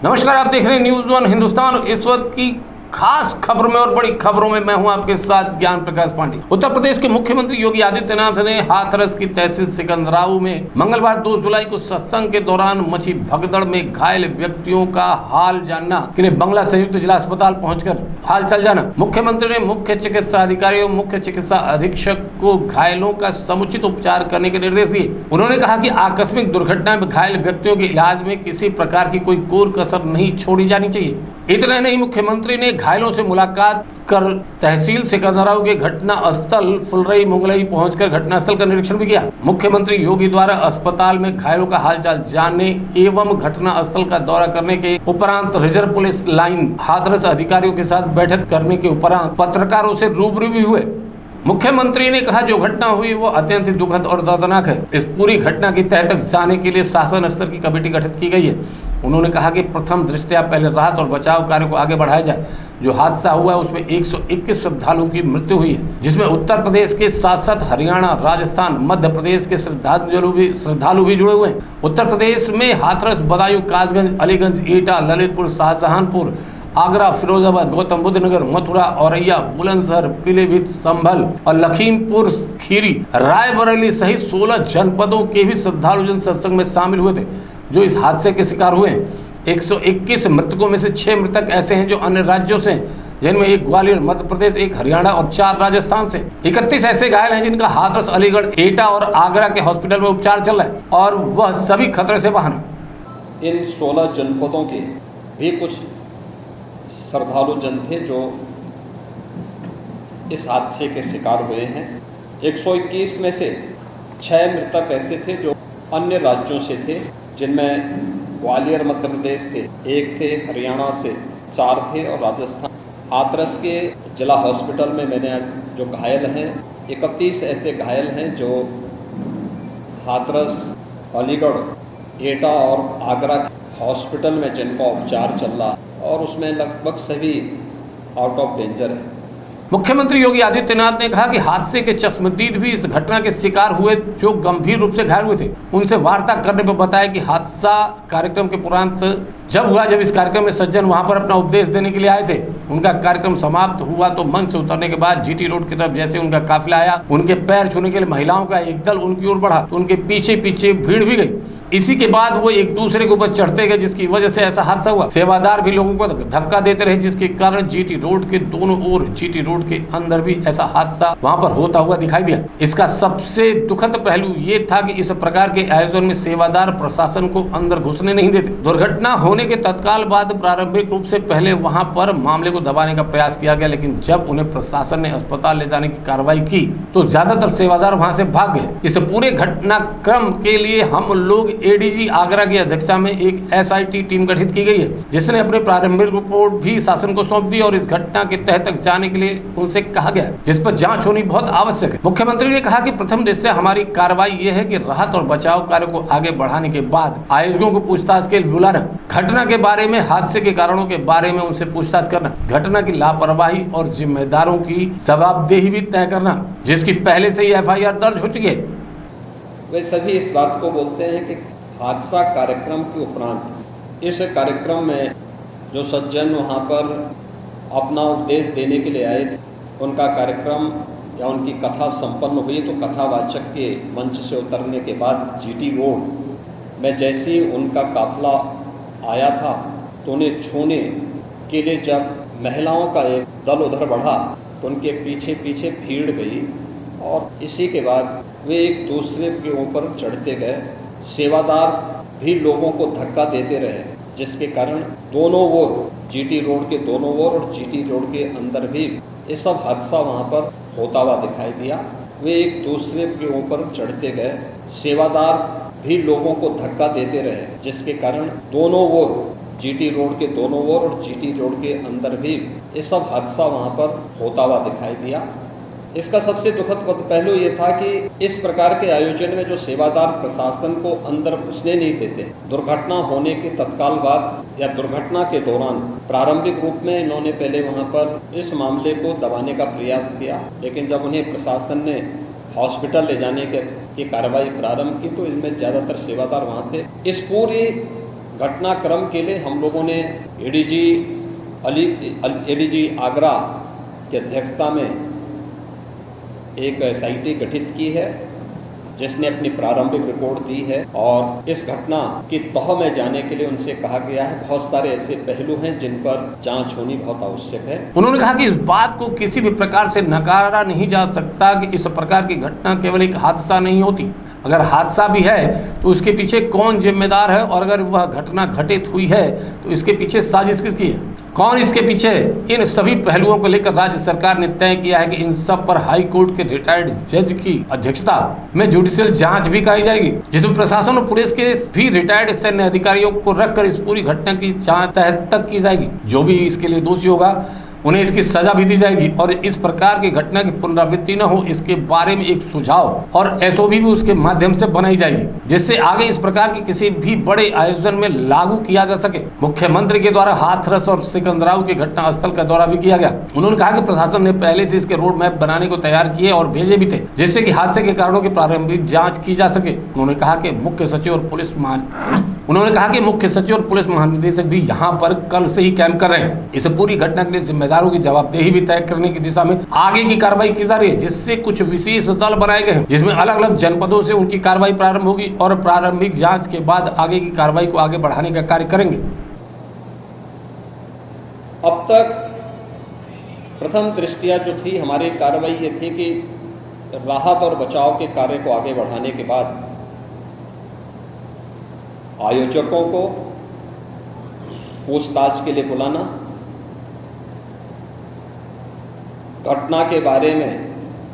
नमस्कार, आप देख रहे हैं न्यूज़ वन हिंदुस्तान। इस वक्त की खास खबर में और बड़ी खबरों में मैं हूं आपके साथ ज्ञान प्रकाश पांडे। उत्तर प्रदेश के मुख्यमंत्री योगी आदित्यनाथ ने हाथरस की तहसील सिकंदराऊ में मंगलवार 2 जुलाई को सत्संग के दौरान मची भगदड़ में घायल व्यक्तियों का हाल जानना के लिए बंगला संयुक्त जिला अस्पताल पहुंचकर हालचाल जाना। मुख्यमंत्री ने मुख्य चिकित्सा अधिकारी और मुख्य चिकित्सा अधीक्षक को घायलों का समुचित उपचार करने के निर्देश दिए। उन्होंने कहा कि आकस्मिक दुर्घटना में घायल व्यक्तियों के इलाज में किसी प्रकार की कोई कोर कसर नहीं छोड़ी जानी चाहिए। इतना नहीं, मुख्यमंत्री ने घायलों से मुलाकात कर तहसील सिकंदराऊ के घटना स्थल फुलरई मुगलई पहुंचकर घटनास्थल का निरीक्षण भी किया। मुख्यमंत्री योगी द्वारा अस्पताल में घायलों का हालचाल जानने एवं घटना स्थल का दौरा करने के उपरांत रिजर्व पुलिस लाइन हाथरस अधिकारियों के साथ बैठक करने के उपरांत पत्रकारों से रूबरू भी हुए। मुख्यमंत्री ने कहा, जो घटना हुई वो अत्यंत दुखद और दर्दनाक है। इस पूरी घटना की तह तक जाने के लिए शासन स्तर की कमेटी गठित की गई है। उन्होंने कहा कि प्रथम दृष्टया पहले राहत और बचाव कार्य को आगे बढ़ाया जाए। जो हादसा हुआ है उसमें 121 श्रद्धालुओं की मृत्यु हुई है, जिसमें उत्तर प्रदेश के साथ साथ हरियाणा, राजस्थान, मध्य प्रदेश के श्रद्धालु भी जुड़े हुए हैं। उत्तर प्रदेश में हाथरस, बदायूं, कासगंज, अलीगंज, एटा, ललितपुर, शाहजहांपुर, आगरा, फिरोजाबाद, गौतम बुद्ध नगर, मथुरा, औरैया, बुलंदशहर, पीलीभीत, संभल और लखीमपुर खीरी, रायबरेली सहित 16 जनपदों के भी श्रद्धालु जन सत्संग में शामिल हुए थे जो इस हादसे के शिकार हुए हैं। 121 मृतकों में से 6 मृतक ऐसे हैं जो अन्य राज्यों से, जिनमें एक ग्वालियर मध्य प्रदेश, एक हरियाणा और 4 राजस्थान से। 31 ऐसे घायल हैं जिनका हाथरस, अलीगढ़, एटा और आगरा के हॉस्पिटल में उपचार चल रहा है और वह सभी खतरे से बाहर हैं। इन 16 जनपदों के भी कुछ श्रद्धालु जन थे जो इस हादसे के शिकार हुए हैं। 121 में से 6 मृतक ऐसे थे जो अन्य राज्यों से थे, जिनमें ग्वालियर मध्य प्रदेश से 1 थे, हरियाणा से 4 थे और राजस्थान। हाथरस के जिला हॉस्पिटल में मैंने जो घायल हैं 31 ऐसे घायल हैं जो हाथरस, अलीगढ़, एटा और आगरा हॉस्पिटल में जिनका उपचार चल रहा है और उसमें लगभग सभी आउट ऑफ डेंजर है। मुख्यमंत्री योगी आदित्यनाथ ने कहा कि हादसे के चश्मदीद भी इस घटना के शिकार हुए जो गंभीर रूप से घायल हुए थे, उनसे वार्ता करने पर बताया कि हादसा कार्यक्रम के उपरांत जब हुआ, जब इस कार्यक्रम में सज्जन वहां पर अपना उपदेश देने के लिए आए थे। उनका कार्यक्रम समाप्त हुआ तो मंच से उतरने के बाद जीटी रोड की तरफ जैसे उनका काफिला आया, उनके पैर छूने के लिए महिलाओं का एक दल उनकी ओर बढ़ा तो उनके पीछे पीछे भीड़ भी गई। इसी के बाद वो एक दूसरे के ऊपर चढ़ते गए, जिसकी वजह से ऐसा हादसा हुआ। सेवादार भी लोगों को धक्का देते रहे, जिसके कारण जीटी रोड के दोनों ओर, जीटी रोड के अंदर भी ऐसा हादसा वहां पर होता हुआ दिखाई दिया। इसका सबसे दुखद पहलू ये था कि इस प्रकार के आयोजन में सेवादार प्रशासन को अंदर घुसने नहीं देते। दुर्घटना होने के तत्काल बाद प्रारंभिक रूप से पहले वहां पर मामले को दबाने का प्रयास किया गया, लेकिन जब उन्हें प्रशासन ने अस्पताल ले जाने की कार्रवाई की तो ज्यादातर सेवादार वहां से भाग गए। इस पूरे घटनाक्रम के लिए हम लोग एडीजी आगरा की अध्यक्षता में एक एसआईटी टीम गठित की गई है, जिसने अपनी प्रारंभिक रिपोर्ट भी शासन को सौंप दी और इस घटना के तह तक जाने के लिए उनसे कहा गया, जिस पर जांच होनी बहुत आवश्यक है। मुख्यमंत्री ने कहा कि प्रथम दृष्टया हमारी कार्रवाई ये है कि राहत और बचाव कार्य को आगे बढ़ाने के बाद आयोजकों को पूछताछ के लिए बुलाना, घटना के बारे में, हादसे के कारणों के बारे में उनसे पूछताछ करना, घटना की लापरवाही और जिम्मेदारों की जवाबदेही भी तय करना, जिसकी पहले से ही एफआईआर दर्ज हो चुकी है। वे सभी इस बात को बोलते हैं कि हादसा कार्यक्रम के उपरांत इस कार्यक्रम में जो सज्जन वहां पर अपना उपदेश देने के लिए आए, उनका कार्यक्रम या उनकी कथा संपन्न हुई तो कथावाचक के मंच से उतरने के बाद जीटी रोड में जैसे ही उनका काफिला आया था तो उन्हें छूने के लिए जब महिलाओं का एक दल उधर बढ़ा तो उनके पीछे पीछे भीड़ गई और इसी के बाद वे एक दूसरे के ऊपर चढ़ते गए। सेवादार भी लोगों को धक्का देते रहे, जिसके कारण दोनों ओर, जीटी रोड के दोनों ओर और जीटी रोड के अंदर भी ये सब हादसा वहां पर होता हुआ दिखाई दिया। वे एक दूसरे के ऊपर चढ़ते गए, सेवादार भी लोगों को धक्का देते रहे, जिसके कारण दोनों ओर, जीटी रोड के दोनों ओर और जीटी रोड के अंदर भी ये सब हादसा वहां पर होता हुआ दिखाई दिया। इसका सबसे दुखद पहलू ये था कि इस प्रकार के आयोजन में जो सेवादार प्रशासन को अंदर घुसने नहीं देते, दुर्घटना होने के तत्काल बाद या दुर्घटना के दौरान प्रारंभिक रूप में इन्होंने पहले वहां पर इस मामले को दबाने का प्रयास किया, लेकिन जब उन्हें प्रशासन ने हॉस्पिटल ले जाने की कार्रवाई प्रारंभ की तो इनमें ज्यादातर सेवादार वहां से इस पूरी घटनाक्रम के लिए हम लोगों ने एडीजी आगरा की अध्यक्षता में एक एसआईटी गठित की है, जिसने अपनी प्रारंभिक रिपोर्ट दी है और इस घटना की तह में जाने के लिए उनसे कहा गया है। बहुत सारे ऐसे पहलू हैं जिन पर जांच होनी बहुत आवश्यक है। उन्होंने कहा कि इस बात को किसी भी प्रकार से नकारा नहीं जा सकता कि इस प्रकार की घटना केवल एक हादसा नहीं होती। अगर हादसा भी है तो उसके पीछे कौन जिम्मेदार है, और अगर वह घटना घटित हुई है तो इसके पीछे साजिश किसकी है, कौन इसके पीछे है। इन सभी पहलुओं को लेकर राज्य सरकार ने तय किया है कि इन सब पर हाई कोर्ट के रिटायर्ड जज की अध्यक्षता में जुडिशियल जांच भी कराई जाएगी, जिसमें प्रशासन और पुलिस के भी रिटायर्ड सैन्य अधिकारियों को रखकर इस पूरी घटना की जांच तह तक की जाएगी। जो भी इसके लिए दोषी होगा उन्हें इसकी सजा भी दी जाएगी, और इस प्रकार की घटना की पुनरावृत्ति न हो इसके बारे में एक सुझाव और एसओपी भी उसके माध्यम से बनाई जाएगी, जिससे आगे इस प्रकार की किसी भी बड़े आयोजन में लागू किया जा सके। मुख्यमंत्री के द्वारा हाथरस और सिकंदराव के घटना स्थल का दौरा भी किया गया। उन्होंने कहा कि प्रशासन ने पहले से इसके रोड मैप बनाने को तैयार किए और भेजे भी थे, जिससे कि हादसे के कारणों की प्रारंभिक जाँच की जा सके। उन्होंने कहा कि मुख्य सचिव और पुलिस महानिदेशक भी यहाँ पर कल से ही कैंप कर रहे हैं। इस पूरी घटना के लिए जिम्मेदारों की जवाबदेही भी तय करने की दिशा में आगे की कार्रवाई की जा रही है, जिससे कुछ विशेष दल बनाए गए हैं, जिसमें अलग अलग जनपदों से उनकी कार्रवाई प्रारंभ होगी और प्रारंभिक जांच के बाद आगे की कार्रवाई को आगे बढ़ाने का कार्य करेंगे। अब तक प्रथम दृष्टिया जो थी हमारी कार्रवाई ये थी कि राहत और बचाव के कार्य को आगे बढ़ाने के बाद आयोजकों को पूछताछ के लिए बुलाना, घटना के बारे में,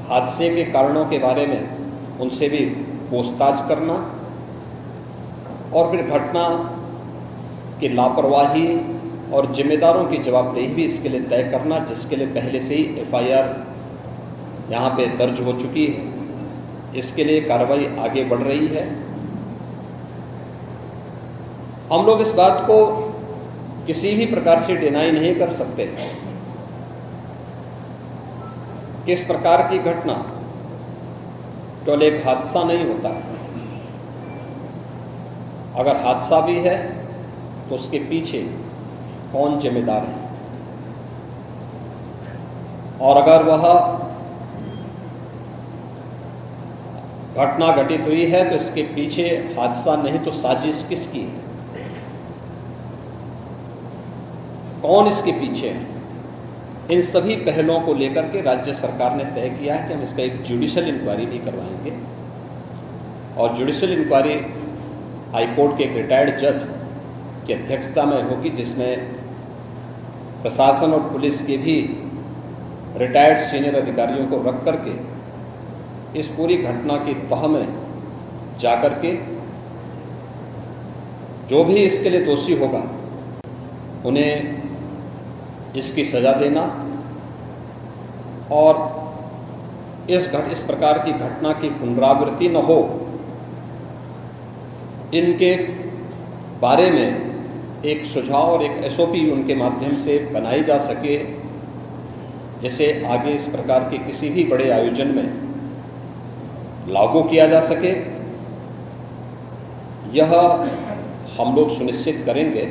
हादसे के कारणों के बारे में उनसे भी पूछताछ करना, और फिर घटना की लापरवाही और जिम्मेदारों की जवाबदेही भी इसके लिए तय करना, जिसके लिए पहले से ही एफआईआर यहां पे दर्ज हो चुकी है। इसके लिए कार्रवाई आगे बढ़ रही है। हम लोग इस बात को किसी भी प्रकार से डिनाई नहीं कर सकते कि इस प्रकार की घटना केवल एक हादसा नहीं होता है। अगर हादसा भी है तो उसके पीछे कौन जिम्मेदार है, और अगर वह घटना घटित हुई है तो इसके पीछे हादसा नहीं तो साजिश किसकी है, कौन इसके पीछे है। इन सभी पहलुओं को लेकर के राज्य सरकार ने तय किया है कि हम इसका एक जुडिशियल इंक्वायरी भी करवाएंगे, और जुडिशियल इंक्वायरी हाईकोर्ट के एक रिटायर्ड जज की अध्यक्षता में होगी, जिसमें प्रशासन और पुलिस के भी रिटायर्ड सीनियर अधिकारियों को रख करके इस पूरी घटना की तह में जाकर के जो भी इसके लिए दोषी होगा उन्हें इसकी सजा देना, और इस प्रकार की घटना की पुनरावृत्ति न हो, इनके बारे में एक सुझाव और एक एसओपी उनके माध्यम से बनाई जा सके, जिसे आगे इस प्रकार के किसी भी बड़े आयोजन में लागू किया जा सके। यह हम लोग सुनिश्चित करेंगे,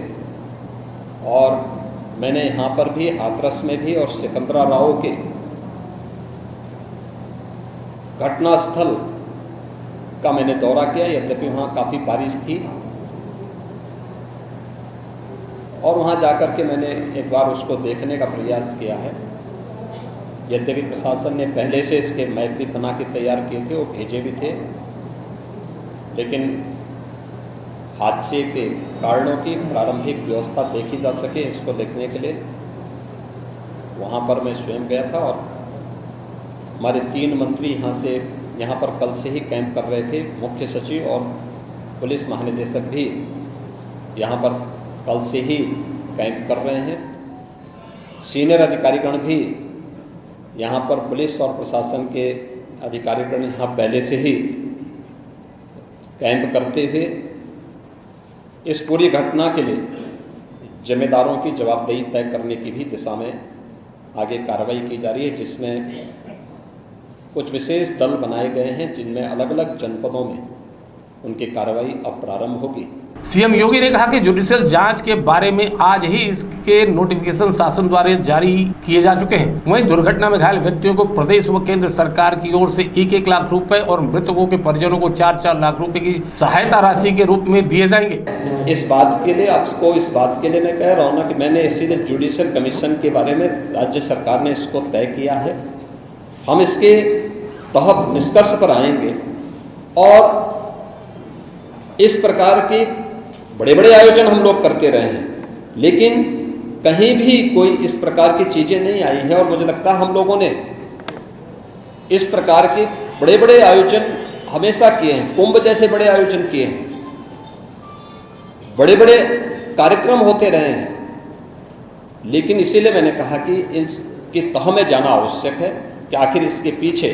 और मैंने यहां पर भी हाथरस में भी और सिकंदराव के घटनास्थल का मैंने दौरा किया। यद्यपि वहां काफी बारिश थी, और वहां जाकर के मैंने एक बार उसको देखने का प्रयास किया है। यद्यपि प्रशासन ने पहले से इसके मैप भी बना के तैयार किए थे और भेजे भी थे, लेकिन हादसे के कारणों की प्रारंभिक व्यवस्था देखी जा सके, इसको देखने के लिए वहां पर मैं स्वयं गया था, और हमारे 3 मंत्री यहां पर कल से ही कैंप कर रहे थे। मुख्य सचिव और पुलिस महानिदेशक भी यहां पर कल से ही कैंप कर रहे हैं। सीनियर अधिकारीगण भी यहां पर पुलिस और प्रशासन के अधिकारीगण यहां पहले से ही कैंप करते हुए इस पूरी घटना के लिए जिम्मेदारों की जवाबदेही तय करने की भी दिशा में आगे कार्रवाई की जा रही है, जिसमें कुछ विशेष दल बनाए गए हैं, जिनमें अलग अलग जनपदों में उनकी कार्रवाई अब प्रारंभ होगी। सीएम योगी ने कहा कि जुडिशियल जांच के बारे में आज ही इसके नोटिफिकेशन शासन द्वारा जारी किए जा चुके हैं। वहीं दुर्घटना में घायल व्यक्तियों को प्रदेश व केंद्र सरकार की ओर से 1-1 लाख रुपए और मृतकों के परिजनों को 4-4 लाख रुपए की सहायता राशि के रूप में दिए जाएंगे। इस बात के लिए आपको इस बात के लिए मैं कह रहा हूं ना कि मैंने इसीलिए जुडिशियल कमीशन के बारे में राज्य सरकार ने इसको तय किया है। हम इसके तहत निष्कर्ष पर आएंगे और इस प्रकार के बड़े बड़े आयोजन हम लोग करते रहे हैं, लेकिन कहीं भी कोई इस प्रकार की चीजें नहीं आई है। और मुझे लगता है हम लोगों ने इस प्रकार के बड़े बड़े आयोजन हमेशा किए हैं, कुंभ जैसे बड़े आयोजन किए हैं, बड़े बड़े कार्यक्रम होते रहे हैं, लेकिन इसीलिए मैंने कहा कि इसकी तह में जाना आवश्यक है कि आखिर इसके पीछे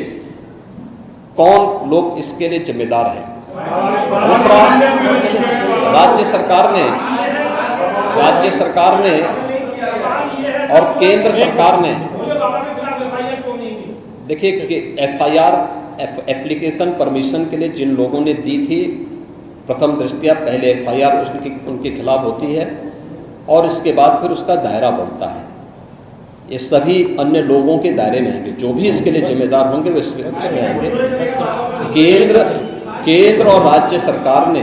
कौन लोग इसके लिए जिम्मेदार हैं। दूसरा, राज्य सरकार ने और केंद्र सरकार ने देखिए कि एफआईआर एप्लीकेशन परमिशन के लिए जिन लोगों ने दी थी, प्रथम दृष्टया पहले एफआईआर उनके खिलाफ होती है और इसके बाद फिर उसका दायरा बढ़ता है। ये सभी अन्य लोगों के दायरे में आएंगे, जो भी इसके लिए जिम्मेदार होंगे वो इसमें आएंगे। केंद्र और राज्य सरकार ने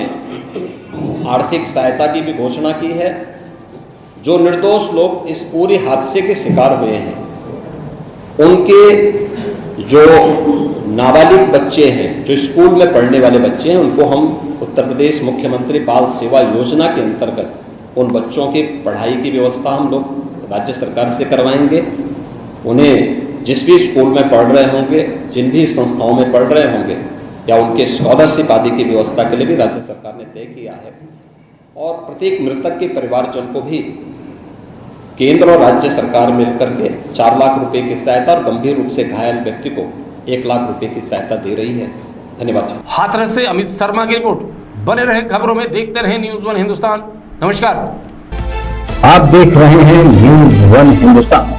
आर्थिक सहायता की भी घोषणा की है। जो निर्दोष लोग इस पूरे हादसे के शिकार हुए हैं, उनके जो नाबालिग बच्चे हैं, जो स्कूल में पढ़ने वाले बच्चे हैं, उनको हम उत्तर प्रदेश मुख्यमंत्री बाल सेवा योजना के अंतर्गत उन बच्चों की पढ़ाई की व्यवस्था हम लोग राज्य सरकार से करवाएंगे। उन्हें जिस भी स्कूल में पढ़ रहे होंगे, जिन भी संस्थाओं में पढ़ रहे होंगे, या उनके स्कॉलरशिप आदि की व्यवस्था के लिए भी राज्य सरकार ने तय किया है। और प्रत्येक मृतक के परिवारजन को भी केंद्र और राज्य सरकार मिलकर के 4 लाख रुपए की सहायता और गंभीर रूप से घायल व्यक्ति को 1 लाख रुपए की सहायता दे रही है। धन्यवाद। हाथरस से अमित शर्मा की रिपोर्ट। बने रहे खबरों में, देखते रहे न्यूज़ 1 हिंदुस्तान। नमस्कार। आप देख रहे हैं न्यूज़ 1 हिंदुस्तान।